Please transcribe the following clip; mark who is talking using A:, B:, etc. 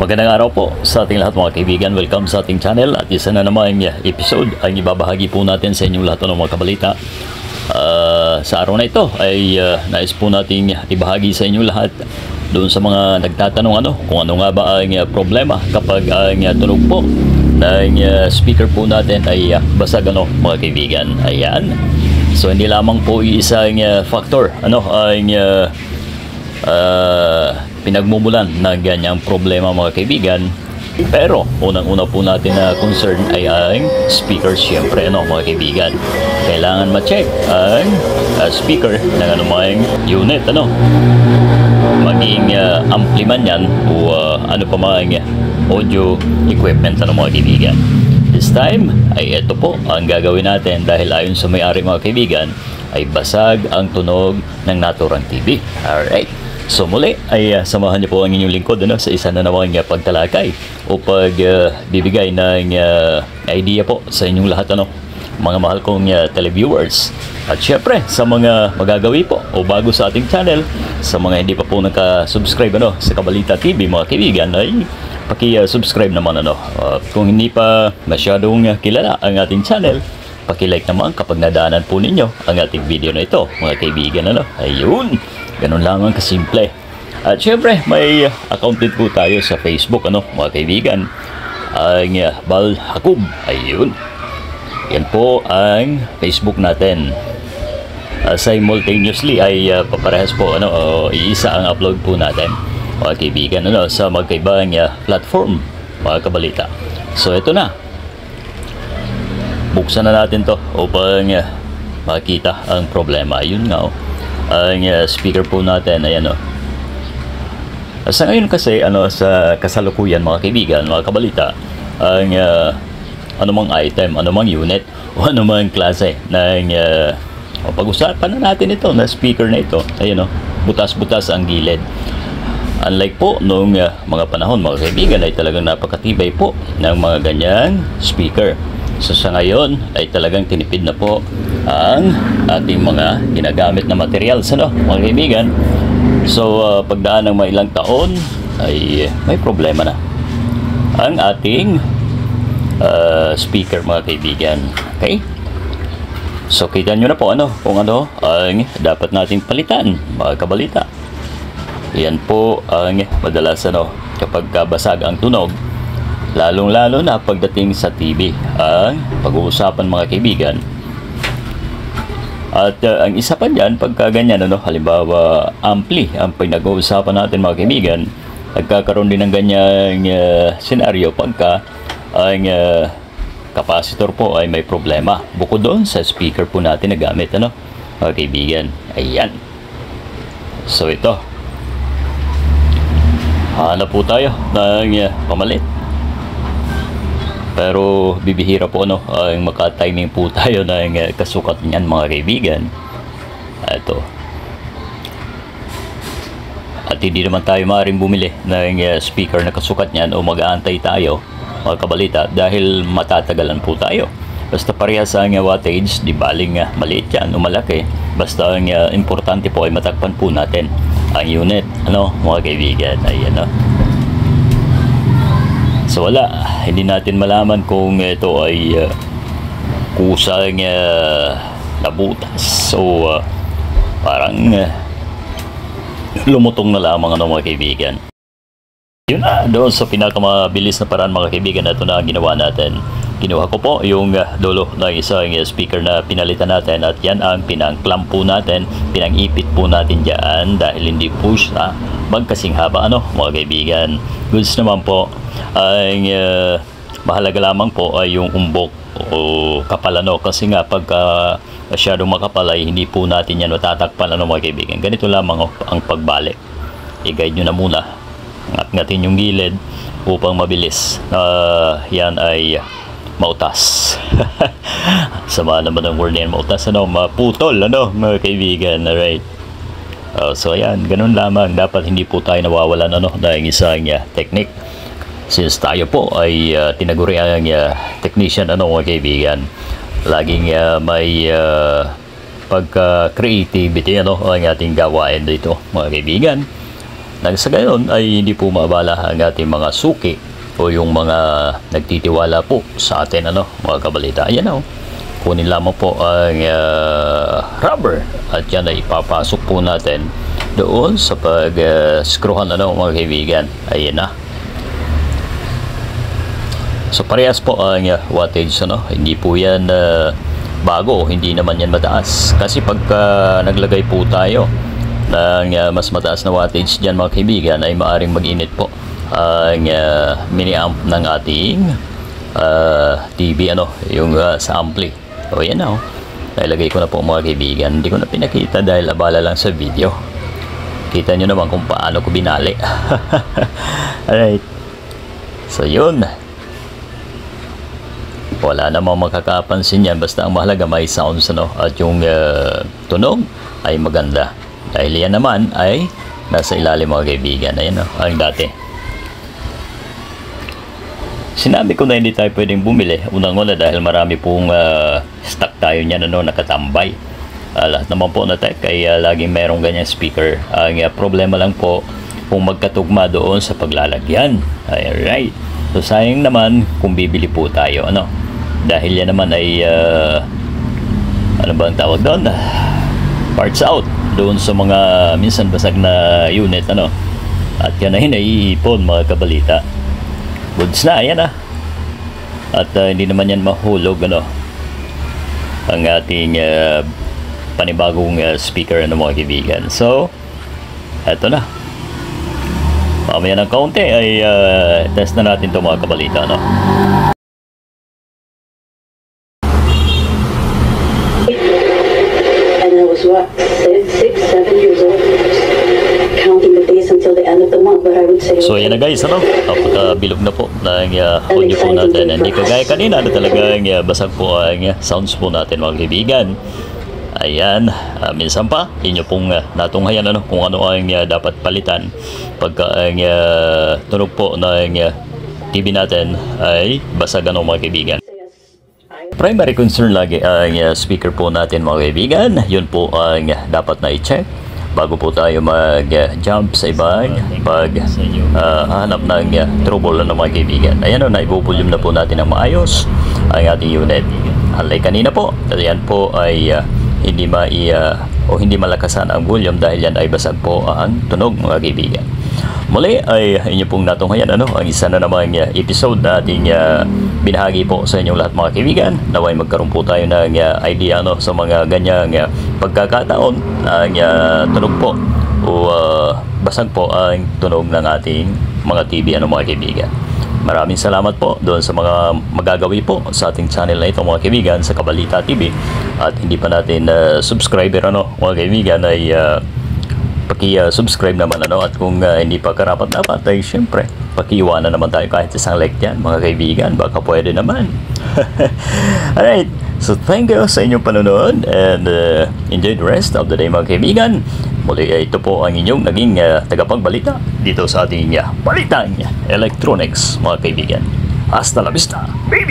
A: Magandang araw po sa ating lahat mga kaibigan. Welcome sa ating channel at isa na naman episode ay ibabahagi po natin sa inyong lahat ng mga kabalita. Sa araw na ito ay nais po nating ibahagi sa inyong lahat doon sa mga nagtatanong kung ano nga ba ang problema kapag ang tunog po ng speaker po natin ay basag mga kaibigan. Ayan. So hindi lamang po isang factor ang pinagmumulan ng ganyang problema mga kaibigan, pero unang-una po natin na concern ay ang speaker. Siyempre mga kaibigan, kailangan ma-check ang speaker ng anumang unit, maging ampli man yan o ano pa mga audio equipment mga kaibigan. This time ay ito po ang gagawin natin dahil ayon sa may-ari mga kaibigan ay basag ang tunog ng naturang TV. Alright. So muli ay samahan niyo po ang inyong lingkod sa isa na namang pagtalakay o pagbibigay ng idea po sa inyong lahat mga mahal kong televiewers. At syempre sa mga magagawi po o bago sa ating channel, sa mga hindi pa po nakasubscribe sa Kabalita TV mga kaibigan, ay paki-subscribe naman kung hindi pa masyadong kilala ang ating channel, paki-like naman kapag nadaanan po ninyo ang ating video na ito mga kaibigan. Ayun, ganun lamang kasimple. At syempre may account din po tayo sa Facebook mga kaibigan, ang Bal Hakub. Ayun, yan po ang Facebook natin. Simultaneously ay paparehas po iisa ang upload po natin mga kaibigan sa magkaibang platform mga kabalita. So ito na, buksan na natin to upang makita ang problema. Yun nga ang speaker po natin. Ayan sa ngayon kasi sa kasalukuyan mga kaibigan, mga kabalita, ang anumang item, anumang unit o anumang klase ng pag-usapan na natin ito na speaker na ito, ayun butas-butas ang gilid. Unlike po noong mga panahon mga kaibigan ay talagang napakatibay po ng mga ganyang speaker. So sa ngayon ay talagang tinipid na po ang ating mga ginagamit na materials mga kaibigan. So pagdaan ng mga ilang taon ay may problema na ang ating speaker mga kaibigan. Okay? So kita nyo na po kung ang dapat nating palitan mga kabalita. Yan po ang madalas kapag basag ang tunog, lalong-lalo na pagdating sa TV ang pag-uusapan mga kaibigan. At ang isa pa dyan, pagka ganyan halimbawa ampli ang pinag-uusapan natin mga kaibigan, nagkakaroon din ng ganyang senaryo pagka ang capacitor po ay may problema bukod doon sa speaker po natin na gamit mga kaibigan. Ayan. So ito, hanap po tayo ng pamalit. Pero bibihira po ang makatiming po tayo ng kasukat niyan mga kaibigan. Ito. At hindi naman tayo maaaring bumili ng speaker na kasukat niyan o mag-aantay tayo mga kabalita dahil matatagalan po tayo. Basta parehas ang wattage, di baling maliit yan o malaki. Basta ang importante po ay matakpan po natin ang unit mga kaibigan. Ayan So wala, hindi natin malaman kung ito ay kusang nabutas o parang lumutong na lamang mga kaibigan. Yun doon sa pinakamabilis na paraan mga kaibigan, ito na ginawa natin. Kinuha ko po yung dulo ng isang speaker na pinalitan natin at yan ang pinang-clamp po natin, pinang-ipit po natin dyan dahil hindi po siya magkasing haba mga kaibigan. Goods naman po. Ang mahalaga lamang po ay yung umbok o kapal kasi nga pagka masyadong makapal ay hindi po natin yan matatakpan mga kaibigan. Ganito lamang ang pagbalik. I-guide nyo na muna, ngat-ngatin yung gilid upang mabilis yan ay mautas. Sama naman ang word na yan, mautas maputol mga kaibigan. Alright. So ayan, ganun lamang. Dapat hindi po tayo nawawalan ng isang technique. Since tayo po ay tinaguri ang technician mga kaibigan, laging may pagka-creativity ang ating gawain dito mga kaibigan. nang sa gayon ay hindi po maabala ang ating mga suki o yung mga nagtitiwala po sa atin, ano, mga kabalita. Ayan, oh. Kunin lamang po ang rubber at yan ay ipapasok po natin doon sa pag-screwhan, ano, mga kaibigan. Ayan na. So parehas po ang wattage, ano. Hindi po yan bago, hindi naman yan mataas. Kasi pagka naglagay po tayo ng mas mataas na wattage dyan, mga kaibigan, ay maaring mag-init po ang mini amp ng ating TV, ano, yung sa ampli. O yan na, oh. Nailagay ko na po, mga kaibigan. Hindi ko na pinakita dahil abala lang sa video. Kita nyo naman kung paano ko binali. Alright. So yun. Wala namang makakapansin yan. Basta ang mahalaga may sounds, ano, at yung tunog ay maganda. Dahil yan naman ay nasa ilalim, mga kaibigan. Ayan, oh, ang dati. Sinabi ko na hindi tayo pwedeng bumili. Unang-una dahil marami pong stock tayo niyan, ano, nakatambay. Lahat naman po na tech ay laging merong ganyang speaker. Ang problema lang po kung magkatugma doon sa paglalagyan. Alright. So sayang naman kung bibili po tayo, ano. Dahil yan naman ay ano ba ang tawag doon? Parts out doon sa mga minsan basag na unit, ano. At yan ay naiipon, mga kabalita. Goods na, ayan, ah. At hindi naman yan mahulog, ano, ang ating panibagong speaker, ano, mga kaibigan. So eto na. Mamaya ng kaunti ay test na natin ito, mga kabalita, ano.
B: And I was what, 6, 7 years old, counting the days until the end of the month, but I would say,
A: So yan na, guys, ano, bilog na po ng audio po natin. Hindi kagaya kanina na talagang basag po ang sounds po natin, mga kaibigan. Ayan, minsan pa inyo pong natunghayan, ano, kung ano ang dapat palitan pagka ang tunog po ng TV natin ay basag, ano, mga kaibigan. Primary concern lagi ang speaker po natin, mga kaibigan. Yun po ang dapat na i-check bago po tayo mag-jump sa ibang hanap ng trouble, ng mga kaibigan. Ayan, o, naibubulyum na po natin ang maayos ang ating unit. Unlike kanina po, yan po ay hindi malakasan ang volume dahil yan ay basag po ang tunog, mga kaibigan. Muli ay inyo pong natunghayan, ano, ang isa na namang episode na ating binahagi po sa inyong lahat, mga kaibigan. Naway magkaroon po tayo ng idea, ano, sa mga ganyang pagkakataon ang tunog po o basag po ang tunog ng ating mga TV, ano, mga kaibigan. Maraming salamat po doon sa mga magagawi po sa ating channel na ito, mga kaibigan, sa Kabalita TV. At hindi pa natin subscriber, ano, mga kaibigan, ay paki-subscribe naman, ano, at kung hindi pa karapat-dapat ay syempre paki-iwanan naman tayo kahit isang like yan, mga kaibigan, baka pwede naman. Alright, so thank you sa inyong panonood and enjoy the rest of the day, mga kaibigan. Muli ito po ang inyong naging tagapagbalita dito sa ating balitang electronics, mga kaibigan. Hasta la vista, baby!